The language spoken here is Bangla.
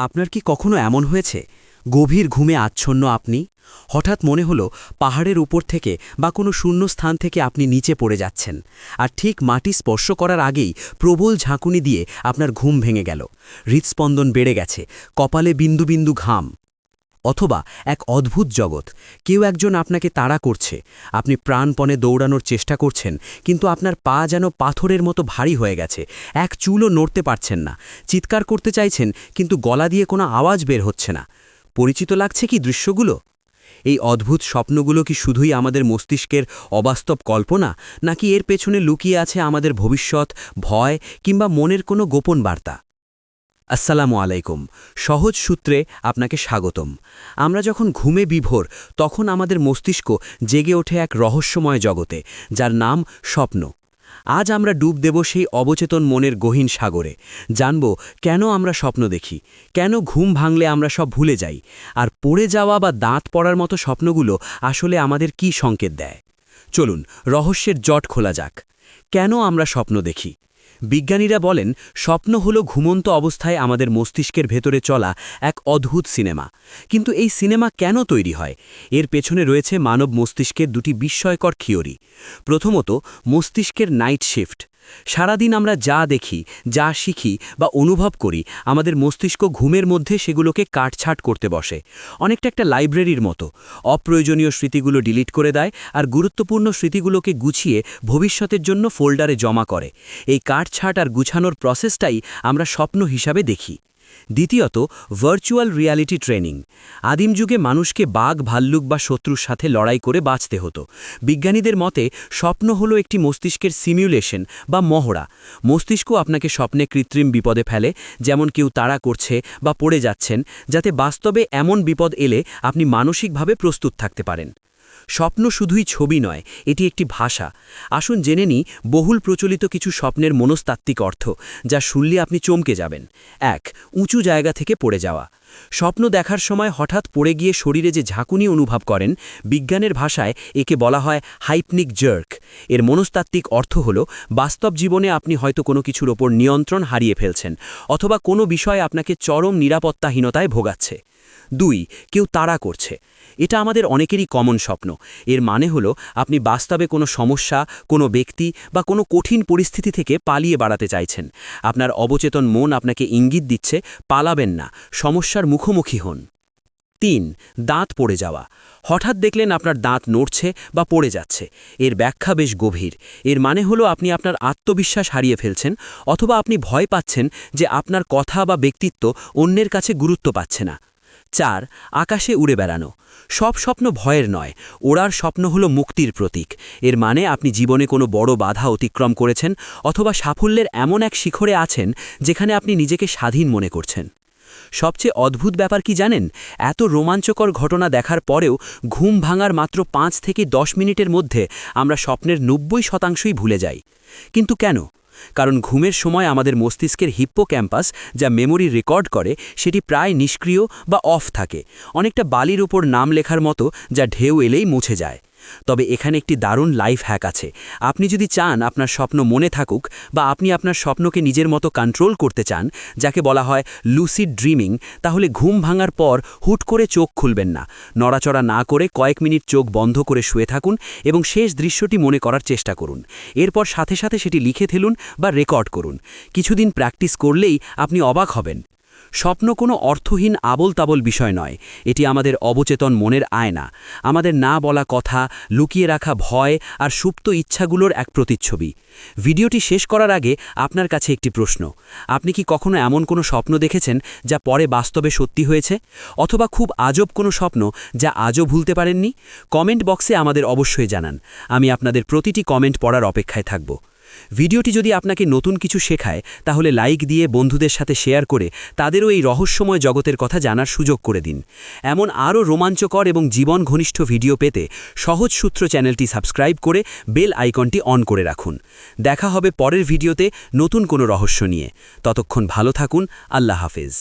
আপনার কি কখনো এমন হয়েছে গভীর ঘুমে আচ্ছন্ন আপনি হঠাৎ মনে হলো পাহাড়ের উপর থেকে বা কোনো শূন্য স্থান থেকে আপনি নিচে পড়ে যাচ্ছেন আর ঠিক মাটি স্পর্শ করার আগেই প্রবল ঝাঁকুনি দিয়ে আপনার ঘুম ভেঙে গেল হৃৎস্পন্দন বেড়ে গেছে কপালে বিন্দু বিন্দু ঘাম অথবা এক অদ্ভুত জগৎ কেউ একজন আপনাকে তাড়া করছে আপনি প্রাণপণে দৌড়ানোর চেষ্টা করছেন কিন্তু আপনার পা যেন পাথরের মতো ভারী হয়ে গেছে এক চুলও নড়তে পারছেন না চিৎকার করতে চাইছেন কিন্তু গলা দিয়ে কোনো আওয়াজ বের হচ্ছে না পরিচিত লাগছে কি দৃশ্যগুলো এই অদ্ভুত স্বপ্নগুলো কি শুধুই আমাদের মস্তিষ্কের অবাস্তব কল্পনা নাকি এর পেছনে লুকিয়ে আছে আমাদের ভবিষ্যৎ ভয় কিংবা মনের কোনো গোপন বার্তা আসসালামু আলাইকুম সহজ সূত্রে আপনাকে স্বাগতম আমরা যখন ঘুমে বিভোর তখন আমাদের মস্তিষ্ক জেগে ওঠে এক রহস্যময় জগতে যার নাম স্বপ্ন আজ আমরা ডুব দেব সেই অবচেতন মনের গহীন সাগরে জানব কেন আমরা স্বপ্ন দেখি কেন ঘুম ভাঙলে আমরা সব ভুলে যাই আর পড়ে যাওয়া বা দাঁত পড়ার মতো স্বপ্নগুলো আসলে আমাদের কি সংকেত দেয় চলুন রহস্যের জট খোলা যাক কেন আমরা স্বপ্ন দেখি বিজ্ঞানীরা বলেন স্বপ্ন হলো ঘুমন্ত অবস্থায় আমাদের মস্তিষ্কের ভেতরে চলা এক অদ্ভুত সিনেমা কিন্তু এই সিনেমা কেন তৈরি হয় এর পেছনে রয়েছে মানব মস্তিষ্কের দুটি বিস্ময়কর থিওরি প্রথমত মস্তিষ্কের নাইট শিফট সারাদিন আমরা যা দেখি যা শিখি বা অনুভব করি আমাদের মস্তিষ্ক ঘুমের মধ্যে সেগুলোকে কাটছাঁট করতে বসে অনেকটা একটা লাইব্রেরির মতো অপ্রয়োজনীয় স্মৃতিগুলো ডিলিট করে দেয় আর গুরুত্বপূর্ণ স্মৃতিগুলোকে গুছিয়ে ভবিষ্যতের জন্য ফোল্ডারে জমা করে এই কাটছাঁট আর গুছানোর প্রসেসটাই আমরা স্বপ্ন হিসাবে দেখি দ্বিতীয়ত ভার্চুয়াল রিয়ালিটি ট্রেনিং আদিম যুগে মানুষকে বাঘ ভাল্লুক বা শত্রুর সাথে লড়াই করে বাঁচতে হতো বিজ্ঞানীদের মতে স্বপ্ন হলো একটি মস্তিষ্কের সিমিউলেশন বা মহড়া মস্তিষ্ক আপনাকে স্বপ্নে কৃত্রিম বিপদে ফেলে যেমন কেউ তাড়া করছে বা পড়ে যাচ্ছেন যাতে বাস্তবে এমন বিপদ এলে আপনি মানসিকভাবে প্রস্তুত থাকতে পারেন স্বপ্ন শুধুই ছবি নয় এটি একটি ভাষা আসুন জেনে নিই বহুল প্রচলিত কিছু স্বপ্নের মনস্তাত্ত্বিক অর্থ যা শুনলে আপনি চমকে যাবেন ১ উঁচু জায়গা থেকে পড়ে যাওয়া স্বপ্ন দেখার সময় হঠাৎ পড়ে গিয়ে শরীরে যে ঝাঁকুনি অনুভব করেন বিজ্ঞানের ভাষায় একে বলা হয় হাইপনিক জার্ক এর মনস্তাত্ত্বিক অর্থ হল বাস্তব জীবনে আপনি হয়তো কোনো কিছুর ওপর নিয়ন্ত্রণ হারিয়ে ফেলছেন অথবা কোনো বিষয় আপনাকে চরম নিরাপত্তাহীনতায় ভোগাচ্ছে ২ কেউ তাড়া করছে এটা আমাদের অনেকেরই কমন স্বপ্ন এর মানে হলো আপনি বাস্তবে কোনো সমস্যা কোনো ব্যক্তি বা কোনো কঠিন পরিস্থিতি থেকে পালিয়ে বাড়াতে চাইছেন আপনার অবচেতন মন আপনাকে ইঙ্গিত দিচ্ছে পালাবেন না সমস্যার মুখোমুখি হন ৩ দাঁত পড়ে যাওয়া হঠাৎ দেখলেন আপনার দাঁত নড়ছে বা পড়ে যাচ্ছে এর ব্যাখ্যা বেশ গভীর এর মানে হলো আপনি আপনার আত্মবিশ্বাস হারিয়ে ফেলছেন অথবা আপনি ভয় পাচ্ছেন যে আপনার কথা বা ব্যক্তিত্ব অন্যের কাছে গুরুত্ব পাচ্ছে না ৪ আকাশে উড়ে বেড়ানো সব স্বপ্ন ভয়ের নয় ওড়ার স্বপ্ন হলো মুক্তির প্রতীক এর মানে আপনি জীবনে কোনো বড় বাধা অতিক্রম করেছেন অথবা সাফল্যের এমন এক শিখরে আছেন যেখানে আপনি নিজেকে স্বাধীন মনে করছেন সবচেয়ে অদ্ভুত ব্যাপার কি জানেন এত রোমাঞ্চকর ঘটনা দেখার পরেও ঘুম ভাঙার মাত্র ৫ থেকে ১০ মিনিটের মধ্যে আমরা স্বপ্নের ৯০% ভুলে যাই কিন্তু কেন কারণ ঘুমের সময় আমাদের মস্তিষ্কের হিপ্পোক্যাম্পাস যা মেমোরি রেকর্ড করে সেটি প্রায় নিষ্ক্রিয় বা অফ থাকে অনেকটা বালির উপর নাম লেখার মতো যা ঢেউ এলেই মুছে যায় তবে এখানে একটি দারুণ লাইফ হ্যাক আছে আপনি যদি চান আপনার স্বপ্ন মনে থাকুক বা আপনি আপনার স্বপ্নকে নিজের মতো কন্ট্রোল করতে চান যাকে বলা হয় লুসিড ড্রিমিং তাহলে ঘুম ভাঙার পর হুট করে চোখ খুলবেন না নড়াচড়া না করে কয়েক মিনিট চোখ বন্ধ করে শুয়ে থাকুন এবং শেষ দৃশ্যটি মনে করার চেষ্টা করুন এরপর সাথে সাথে সেটি লিখে ফেলুন বা রেকর্ড করুন কিছুদিন প্র্যাকটিস করলেই আপনি অবাক হবেন স্বপ্ন কোনো অর্থহীন আবল তাবল বিষয় নয় এটি আমাদের অবচেতন মনের আয়না আমাদের না বলা কথা লুকিয়ে রাখা ভয় আর সুপ্ত ইচ্ছাগুলোর এক প্রতিচ্ছবি ভিডিওটি শেষ করার আগে আপনার কাছে একটি প্রশ্ন আপনি কি কখনো এমন কোনো স্বপ্ন দেখেছেন যা পরে বাস্তবে সত্যি হয়েছে অথবা খুব আজব কোনো স্বপ্ন যা আজও ভুলতে পারেননি কমেন্ট বক্সে আমাদের অবশ্যই জানান আমি আপনাদের প্রতিটি কমেন্ট পড়ার অপেক্ষায় থাকব ভিডিওটি যদি আপনাকে নতুন কিছু শেখায় তাহলে লাইক দিয়ে বন্ধুদের সাথে শেয়ার করে তাদেরও এই রহস্যময় জগতের কথা জানার সুযোগ করে দিন এমন আরও রোমাঞ্চকর এবং জীবন ঘনিষ্ঠ ভিডিও পেতে সহজ সূত্র চ্যানেলটি সাবস্ক্রাইব করে বেল আইকনটি অন করে রাখুন দেখা হবে পরের ভিডিওতে নতুন কোনো রহস্য নিয়ে ততক্ষণ ভালো থাকুন আল্লাহ হাফেজ